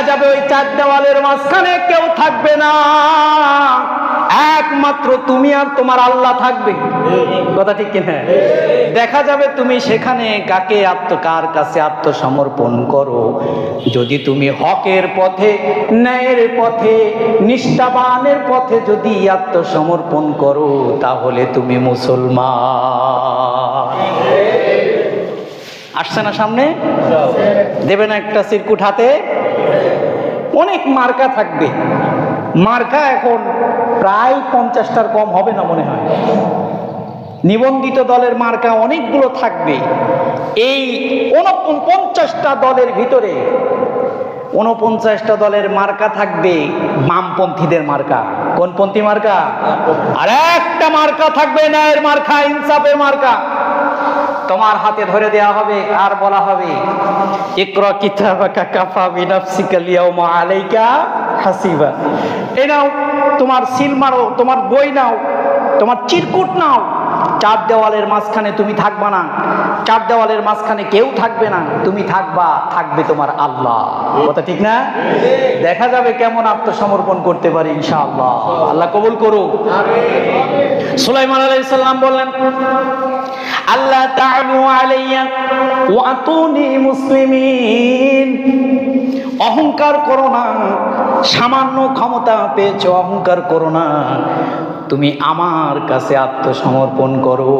দেখা যাবে ওই চার দেওয়ালের মাঝখানে কেউ থাকবে না, একমাত্র তুমি আর তোমার আল্লাহ থাকবে। কথা ঠিক কিনা? দেখা যাবে তুমি সেখানে কার কাছে আত্মসমর্পণ করো। যদি তুমি হকের পথে, ন্যায়ের পথে, নিষ্ঠাবানের পথে যদি আত্মসমর্পণ করো, তাহলে তুমি মুসলমান। আসছে না সামনে? দেবে না একটা চিরকুট হাতে? অনেক মার্কা থাকবে। মার্কা এখন প্রায় 50টার কম হবে না মনে হয়। নিবন্ধিত দলের মার্কা অনেকগুলো থাকবে। এই 49টা দলের ভিতরে 49টা দলের মার্কা থাকবে বামপন্থীদের মার্কা। কোন পন্থী মার্কা? আর একটা মার্কা থাকবে ন্যায়ের মার্কা, ইনসাফের মার্কা। তোমার হাতে ধরে দেয়া হবে আর বলা হবে, ইকরা কিতাবাকা কাফা বিনাফসিকা আল-ইয়াওমা আলাইকা হাসিবা। এই নাও তোমার সিল মারো, তোমার বই নাও, তোমার চিরকুট নাও। চার দেওয়ালের মাঝখানে তুমি থাকবা না, চার দেওয়ালের মাঝখানে কেউ থাকবে না, তুমি থাকবে তোমার আল্লাহ। কথা ঠিক না? দেখা যাবে কেমন আত্মসমর্পণ করতে পারি ইনশাআল্লাহ। আল্লাহ কবুল করুক। সুলাইমান আলাইহিস সালাম বললেন, আল্লাহ তাআলু আলাইয়া ওয়া আতুনি মুসলিমিন। অহংকার করো না, সামান্য ক্ষমতা পেয়েছো, অহংকার করো না, তুমি আমার কাছে আত্মসমর্পণ করো।